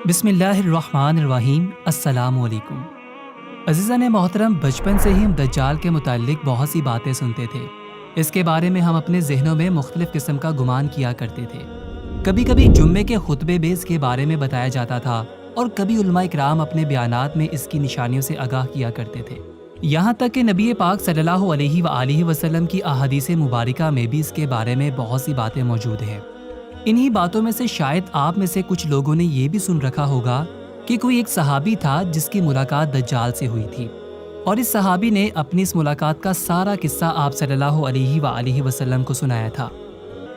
बिस्मिल्लाहिर्रहमानिर्रहीम। अस्सलामु अलैकुम। अज़ीज़ान मोहतरम, बचपन से ही हम दज्जाल के मुताल्लिक बहुत सी बातें सुनते थे। इसके बारे में हम अपने जहनों में मुख्तलिफ किस्म का गुमान किया करते थे। कभी कभी जुम्मे के खुतबे में इसके बारे में बताया जाता था और कभी उलमा इकराम अपने बयानात में इसकी निशानियों से आगाह किया करते थे। यहाँ तक कि नबी पाक सल्लल्लाहु अलैहि वआलिहि वसल्लम की अहादीस मुबारका में भी इसके बारे में बहुत सी बातें मौजूद हैं। इन्हीं बातों में से शायद आप में से कुछ लोगों ने ये भी सुन रखा होगा कि कोई एक सहाबी था जिसकी मुलाकात दज्जाल से हुई थी, और इस सहाबी ने अपनी इस मुलाकात का सारा किस्सा आप सल्लल्लाहु अलैहि वसल्लम को सुनाया था।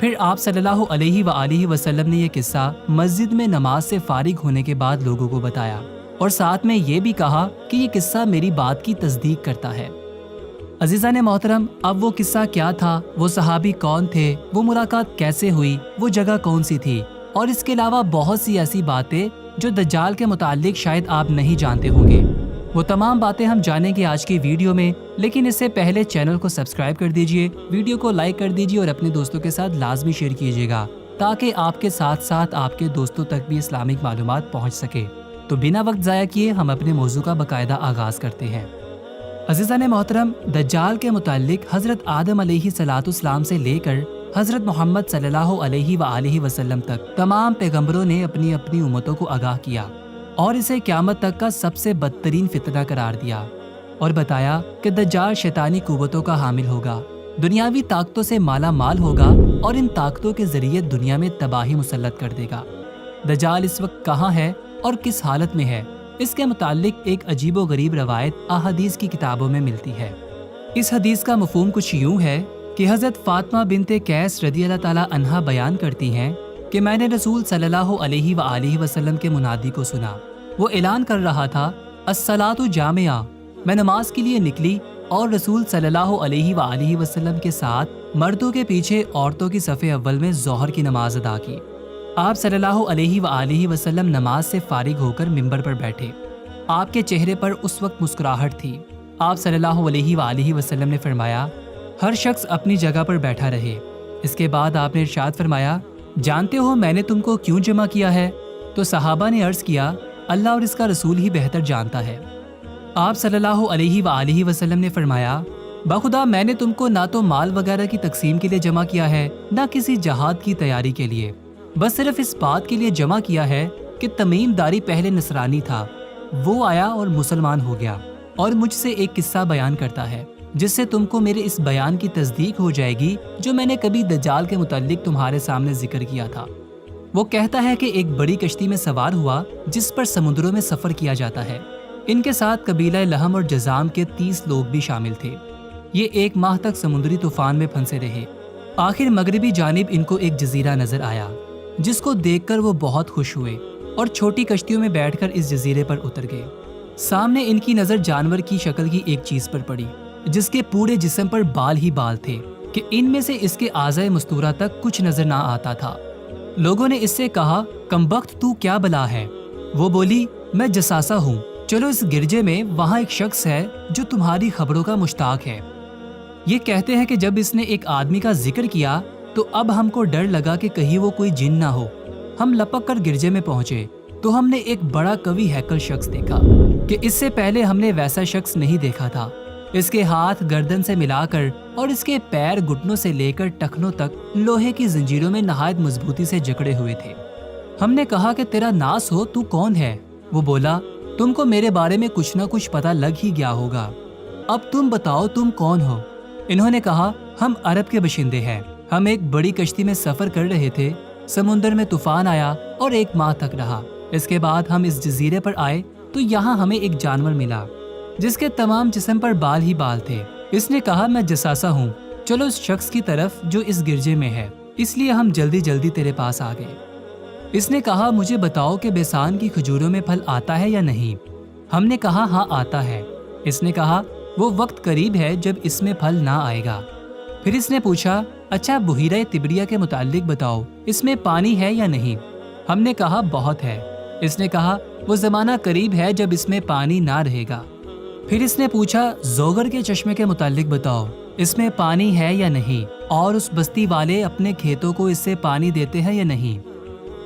फिर आप सल्लल्लाहु अलैहि वसल्लम ने यह किस्सा मस्जिद में नमाज से फारिग होने के बाद लोगों को बताया और साथ में ये भी कहा कि ये किस्सा मेरी बात की तस्दीक करता है। अज़ीज़ान मोहतरम, अब वो किस्सा क्या था, वो सहाबी कौन थे, वो मुलाकात कैसे हुई, वो जगह कौन सी थी, और इसके अलावा बहुत सी ऐसी बातें जो दज्जाल के मुताल्लिक शायद आप नहीं जानते होंगे, वो तमाम बातें हम जानेंगे आज की वीडियो में। लेकिन इससे पहले चैनल को सब्सक्राइब कर दीजिए, वीडियो को लाइक कर दीजिए और अपने दोस्तों के साथ लाजमी शेयर कीजिएगा ताकि आपके साथ साथ आपके दोस्तों तक भी इस्लामिक मालूमात पहुँच सके। तो बिना वक्त ज़ाया किए हम अपने मौजू का बाकायदा आगाज़ करते हैं। अज़ीज़ान मोहतरम, दज्जाल के मुताल्लिक हज़रत आदम अलैहिस्सलाम से लेकर हज़रत मोहम्मद सल्लल्लाहु अलैहि वसल्लम तक तमाम पैगंबरों ने अपनी अपनी उम्मतों को आगाह किया और इसे क़यामत तक का सबसे बदतरीन फितना करार दिया और बताया कि दज्जाल शैतानी कुव्वतों का हामिल होगा, दुनियावी ताकतों से माला माल होगा और इन ताकतों के ज़रिए दुनिया में तबाही मुसल्लत कर देगा। दज्जाल इस वक्त कहाँ है और किस हालत में है, इसके मुताल्लिक एक अजीबो गरीब रवायत अहादीस की किताबों में मिलती है। इस हदीस का मफहूम कुछ यूँ है कि हज़रत फ़ातिमा बिनते कैस रज़ियल्लाहु ताला अन्हा बयान करती हैं कि मैंने रसूल सल्लल्लाहु अलैहि वसल्लम के मुनादी को सुना। वो ऐलान कर रहा था, अस्सलातु जामिया। मैं नमाज के लिए निकली और रसूल सल्लल्लाहु अलैहि वसल्लम के साथ मर्दों के पीछे औरतों की सफ़े अव्वल में ज़ोहर की नमाज अदा की। आप सल्लल्लाहु अलैहि वसल्लम नमाज से फारिग होकर मिंबर पर बैठे। आपके चेहरे पर उस वक्त मुस्कुराहट थी। आप सल्लल्लाहु अलैहि वसल्लम ने फरमाया, हर शख्स अपनी जगह पर बैठा रहे। इसके बाद आपने इरशाद फरमाया, जानते हो मैंने तुमको क्यों जमा किया है? तो सहाबा ने अर्ज़ किया, अल्लाह और इसका रसूल ही बेहतर जानता है। आप सल्लल्लाहु अलैहि वसल्लम ने फरमाया, बाखुदा मैंने तुमको ना तो माल वगैरह की तकसीम के लिए जमा किया है, ना किसी जहाद की तैयारी के लिए, बस सिर्फ इस बात के लिए जमा किया है कि तमीमदारी पहले नसरानी था, वो आया और मुसलमान हो गया और मुझसे एक किस्सा बयान करता है जिससे तुमको मेरे इस बयान की तस्दीक हो जाएगी जो मैंने कभी दज्जाल के मुताल्लिक तुम्हारे सामने जिक्र किया था। वो कहता है कि एक बड़ी कश्ती में सवार हुआ जिस पर समुद्रों में सफ़र किया जाता है। इनके साथ कबीला लहम और जजाम के 30 लोग भी शामिल थे। ये 1 माह तक समुद्री तूफान में फंसे रहे। आखिर मगरबी जानिब इनको एक जजीरा नजर आया जिसको देखकर वो बहुत खुश हुए और छोटी कश्तियों में बैठकर इस जजीरे पर उतर गए। सामने इनकी नज़र जानवर की शक्ल की एक चीज़ पर पड़ी जिसके पूरे जिस्म पर बाल ही बाल थे कि इनमें से इसके आज़ाए मस्तूरा तक कुछ नजर ना आता था। लोगों ने इससे कहा, कमबख्त तू क्या बला है? वो बोली, मैं जसासा हूँ। चलो इस गिरजे में वहाँ एक शख्स है जो तुम्हारी खबरों का मुश्ताक है। ये कहते हैं कि जब इसने एक आदमी का जिक्र किया तो अब हमको डर लगा कि कहीं वो कोई जिन ना हो। हम लपक कर गिरजे में पहुंचे तो हमने एक बड़ा कवि हैकल शख्स देखा कि इससे पहले हमने वैसा शख्स नहीं देखा था। इसके हाथ गर्दन से मिलाकर और इसके पैर घुटनों से लेकर टखनों तक लोहे की जंजीरों में नहायत मजबूती से जकड़े हुए थे। हमने कहा कि तेरा नास हो, तू कौन है? वो बोला, तुमको मेरे बारे में कुछ ना कुछ पता लग ही गया होगा, अब तुम बताओ तुम कौन हो? इन्होंने कहा, हम अरब के बशिंदे हैं। हम एक बड़ी कश्ती में सफर कर रहे थे, समुंदर में तूफान आया और 1 माह तक रहा। इसके बाद हम इस जजीरे पर आए तो यहाँ हमें एक जानवर मिला जिसके तमाम जिस्म पर बाल ही बाल थे। इसने कहा, मैं जसासा हूँ, चलो इस शख्स की तरफ जो इस गिरजे में है, इसलिए हम जल्दी जल्दी तेरे पास आ गए। इसने कहा, मुझे बताओ कि बेसान की खजूरों में फल आता है या नहीं? हमने कहा, हाँ आता है। इसने कहा, वो वक्त करीब है जब इसमें फल ना आएगा। फिर इसने पूछा, अच्छा बुहीरा तिबरिया के मुताल्लिक बताओ, इसमें पानी है या नहीं? हमने कहा, बहुत है। इसने कहा, वो ज़माना करीब है जब इसमें पानी ना रहेगा। फिर इसने पूछा, जोगर के चश्मे के मुताल्लिक बताओ, इसमें पानी है या नहीं, और उस बस्ती वाले अपने खेतों को इससे पानी देते हैं या नहीं।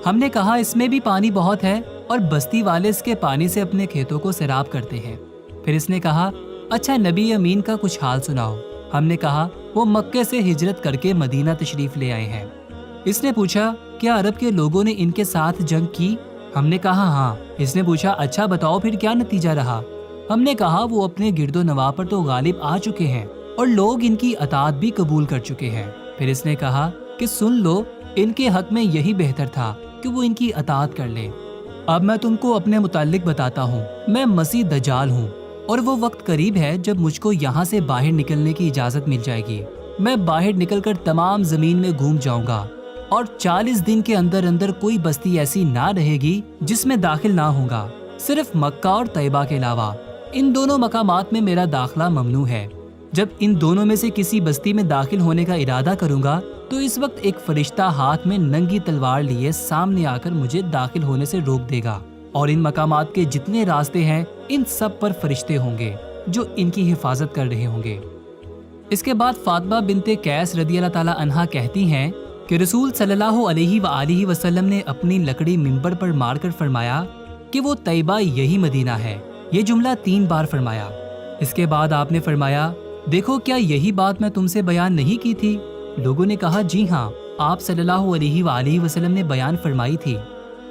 हमने कहा इसमें भी पानी बहुत है, और बस्ती वाले इसके पानी से अपने खेतों को सैराब करते हैं। फिर इसने कहा, अच्छा नबी अमीन का कुछ हाल सुनाओ। हमने कहा वो मक्के से हिजरत करके मदीना तशरीफ ले आए हैं। इसने पूछा, क्या अरब के लोगों ने इनके साथ जंग की? हमने कहा हाँ। इसने पूछा, अच्छा बताओ फिर क्या नतीजा रहा? हमने कहा वो अपने गिरदो नवाब पर तो गालिब आ चुके हैं और लोग इनकी अताअत भी कबूल कर चुके हैं। फिर इसने कहा कि सुन लो, इनके हक में यही बेहतर था कि वो इनकी अताअत कर ले। अब मैं तुमको अपने मुताल्लिक बताता हूँ। मैं मसीह दज्जाल हूँ और वो वक्त करीब है जब मुझको यहाँ से बाहर निकलने की इजाजत मिल जाएगी। मैं बाहर निकलकर तमाम जमीन में घूम जाऊंगा और 40 दिन के अंदर अंदर कोई बस्ती ऐसी ना रहेगी जिसमें दाखिल ना होगा, सिर्फ मक्का और तैयबा के अलावा। इन दोनों मकामात में मेरा दाखिला ममनू है। जब इन दोनों में से किसी बस्ती में दाखिल होने का इरादा करूंगा तो इस वक्त एक फरिश्ता हाथ में नंगी तलवार लिए सामने आकर मुझे दाखिल होने से रोक देगा, और इन मकामात के जितने रास्ते हैं इन सब पर फरिश्ते होंगे जो इनकी हिफाजत कर रहे होंगे। इसके बाद फातिमा बिनते कैस रदी अल्लाह ताला अन्हा कहती हैं कि रसूल सल्लल्लाहु अलैहि वसल्लम ने अपनी लकड़ी मिंबर पर मारकर फरमाया कि वो तैयबा यही मदीना है। ये जुमला 3 बार फरमाया। इसके बाद आपने फरमाया, देखो क्या यही बात मैं तुमसे बयान नहीं की थी? लोगों ने कहा, जी हाँ, आप सल्लल्लाहु अलैहि वसल्लम ने बयान फरमाई थी।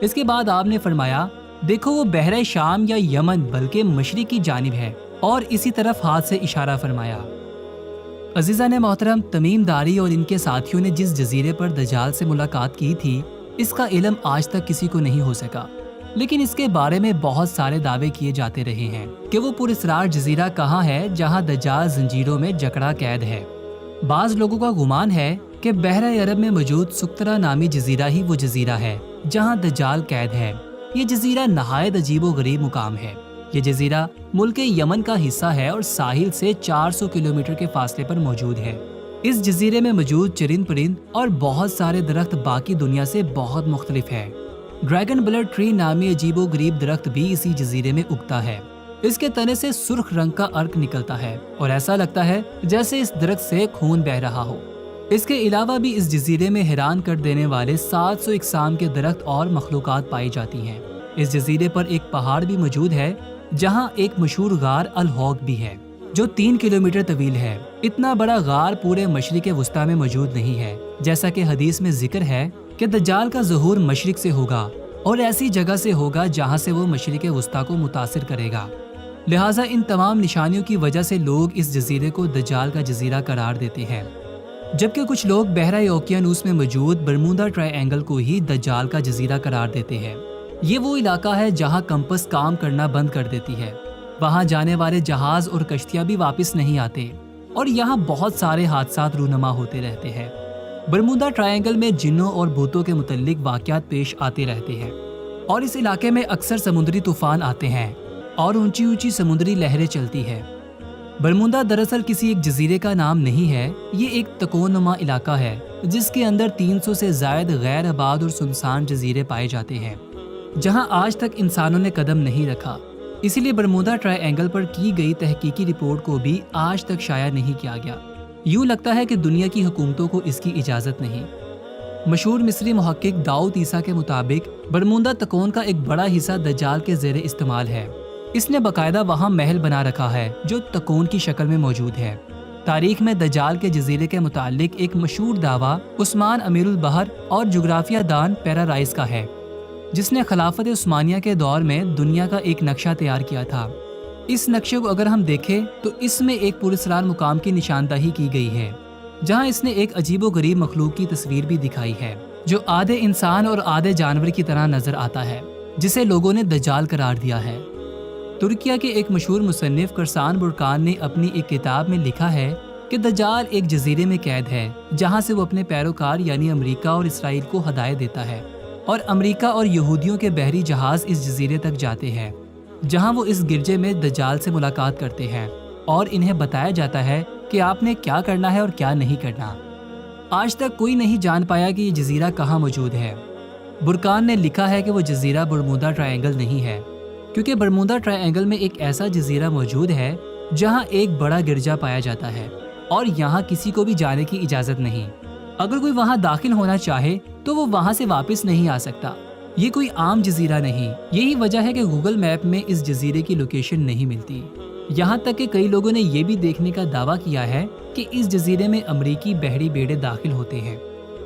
इसके बाद आपने फरमाया, देखो वो बहरे शाम या यमन बल्कि मशरिक की जानिब है, और इसी तरफ हाथ से इशारा फरमाया। अजीज़ा ने मोहतरम, तमीम दारी और इनके साथियों ने जिस जजीरे पर दज्जाल से मुलाकात की थी, इसका इल्म आज तक किसी को नहीं हो सका, लेकिन इसके बारे में बहुत सारे दावे किए जाते रहे हैं कि वो पुरस्रार जजीरा कहाँ है जहाँ दज्जाल जंजीरों में जकड़ा कैद है। बाज लोगों का गुमान है कि बहरा अरब में मौजूद सुक्तरा नामी जजीरा ही वो जजीरा है जहाँ दज्जाल कैद है। ये जजीरा नहायत अजीबो गरीब मुकाम है। ये जजीरा मुल्क यमन का हिस्सा है और साहिल से 400 किलोमीटर के फासले पर मौजूद है। इस जजीरे में मौजूद चरिंद परिंद और बहुत सारे दरख्त बाकी दुनिया से बहुत मुख्तलिफ है। ड्रैगन ब्लड ट्री नामी अजीबो गरीब दरख्त भी इसी जजीरे में उगता है। इसके तने से सुर्ख रंग का अर्क निकलता है और ऐसा लगता है जैसे इस दरख्त से खून बह रहा हो। इसके अलावा भी इस जजीरे में हैरान कर देने वाले 700 इकसाम के दरख्त और मखलूकात पाई जाती हैं। इस जजीरे पर एक पहाड़ भी मौजूद है जहां एक मशहूर गार अल हौक भी है जो 3 किलोमीटर तवील है। इतना बड़ा गार पूरे मशरिक वस्ता में मौजूद नहीं है। जैसा कि हदीस में जिक्र है कि दज्जाल का ज़ुहूर मशरिक से होगा और ऐसी जगह से होगा जहां से वो मशरिक वस्ता को मुतासिर करेगा। लिहाजा इन तमाम निशानियों की वजह से लोग इस जजीरे को दज्जाल का जजीरा करार देते हैं, जबकि कुछ लोग बहरा ओकियानूस में मौजूद बरमूदा ट्रायंगल को ही दज्जाल का जजीरा करार देते हैं। ये वो इलाका है जहां कंपस काम करना बंद कर देती है। वहां जाने वाले जहाज और कश्तियां भी वापस नहीं आते और यहाँ बहुत सारे हादसात रूनुमा होते रहते हैं। बरमूदा ट्रायंगल में जिन्नों और भूतों के मुतल्लिक वाक़यात पेश आते रहते हैं और इस इलाके में अक्सर समुद्री तूफान आते हैं और ऊंची ऊंची समुद्री लहरें चलती है। बरमूदा दरअसल किसी एक जजीरे का नाम नहीं है। ये एक तकोनुमा इलाका है जिसके अंदर 300 से ज़ायद गैर आबाद और सुनसान जजीरे पाए जाते हैं जहां आज तक इंसानों ने कदम नहीं रखा। इसीलिए बरमूदा ट्रायंगल पर की गई तहकीकी रिपोर्ट को भी आज तक शाया नहीं किया गया। यूं लगता है कि दुनिया की हुकूमतों को इसकी इजाज़त नहीं। मशहूर मिस्री मुहक्किक दाऊद ईसा के मुताबिक बरमूदा तकोन का एक बड़ा हिस्सा दज्जाल के ज़ेरे इस्तेमाल है। इसने बाकायदा वहाँ महल बना रखा है जो तकोन की शक्ल में मौजूद है। तारीख में दज्जाल के जजीरे के मुतालिक एक मशहूर दावा उस्मान अमीरुल बहर और जुग्राफिया दान पैराराइज का है, जिसने खिलाफत उस्मानिया के दौर में दुनिया का एक नक्शा तैयार किया था। इस नक्शे को अगर हम देखें तो इसमें एक पुरस्कार मुकाम की निशानदही की गई है जहां इसने एक अजीबो गरीब मखलूक की तस्वीर भी दिखाई है जो आधे इंसान और आधे जानवर की तरह नजर आता है, जिसे लोगों ने दज्जाल करार दिया है। तुर्किया के एक मशहूर मुसन्निफ करसान बुरकान ने अपनी एक किताब में लिखा है कि दज्जाल एक जजीरे में कैद है जहां से वो अपने पैरोकार यानी अमेरिका और इसराइल को हदायत देता है और अमेरिका और यहूदियों के बहरी जहाज इस जजीरे तक जाते हैं जहां वो इस गिरजे में दज्जाल से मुलाकात करते हैं और इन्हें बताया जाता है कि आपने क्या करना है और क्या नहीं करना। आज तक कोई नहीं जान पाया कि ये जजीरा कहाँ मौजूद है। बुरकान ने लिखा है कि वो जजीरा बरमूदा ट्रायंगल नहीं है, क्योंकि बरमूदा ट्रायंगल में एक ऐसा जजीरा मौजूद है जहां एक बड़ा गिरजा पाया जाता है اور یہاں کسی کو بھی جانے کی اجازت نہیں۔ اگر کوئی وہاں داخل ہونا چاہے تو وہ وہاں سے واپس نہیں آ سکتا۔ یہ کوئی عام جزیرہ نہیں، یہی وجہ ہے کہ گوگل میپ میں اس جزیرے کی لوکیشن نہیں ملتی۔ یہاں تک کہ کئی لوگوں نے یہ بھی دیکھنے کا دعویٰ کیا ہے کہ اس جزیرے میں امریکی بحری بیڑے داخل ہوتے ہیں۔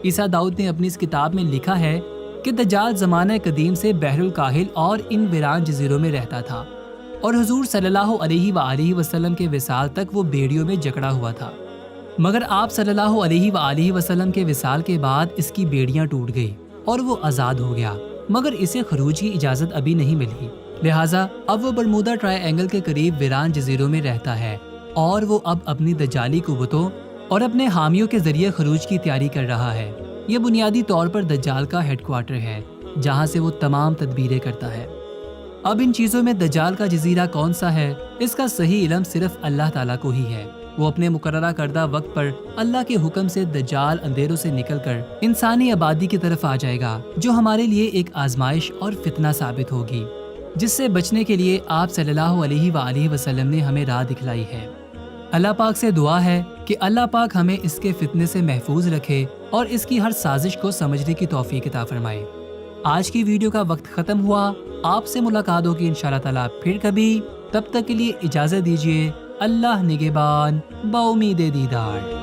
عیسیٰ داؤد نے اپنی اس کتاب میں لکھا ہے کہ دجال زمانہ قدیم سے بحر الکاہل اور ان ویران جزیروں میں رہتا تھا، اور حضور صلی اللہ علیہ وآلہ وسلم کے وصال تک وہ بیڑیوں میں جکڑا ہوا تھا، مگر آپ صلی اللہ علیہ وآلہ وسلم کے وصال کے بعد اس کی بیڑیاں ٹوٹ گئی اور وہ آزاد ہو گیا، مگر اسے خروج کی اجازت ابھی نہیں ملی، لہٰذا اب وہ برمودا ٹرائی اینگل کے قریب ویران جزیروں میں رہتا ہے، اور وہ اب اپنی دجالی قوتوں اور اپنے حامیوں کے ذریعے خروج کی تیاری کر رہا ہے۔ یہ بنیادی طور پر دجال کا ہیڈ کوارٹر ہے، جہاں سے وہ تمام تدبیریں کرتا ہے۔ اب ان چیزوں میں دجال کا جزیرہ کون سا ہے، اس کا صحیح علم صرف اللہ تعالیٰ کو ہی ہے۔ وہ اپنے مقررہ کردہ وقت پر اللہ کے حکم سے دجال اندھیروں سے نکل کر انسانی آبادی کی طرف آ جائے گا، جو ہمارے لیے ایک آزمائش اور فتنہ ثابت ہوگی، جس سے بچنے کے لیے آپ صلی اللہ علیہ وآلہ وسلم نے ہمیں راہ دکھلائی ہے۔ اللہ پاک سے دعا ہے کہ اللہ پاک ہمیں اس کے فتنے سے محفوظ رکھے اور اس کی ہر سازش کو سمجھنے کی توفیق عطا فرمائے۔ آج کی ویڈیو کا وقت ختم ہوا، آپ سے ملاقات ہوگی انشاءاللہ تعالیٰ پھر کبھی، تب تک کے لیے اجازت دیجیے۔ اللہ نگہبان، بامید دیدار۔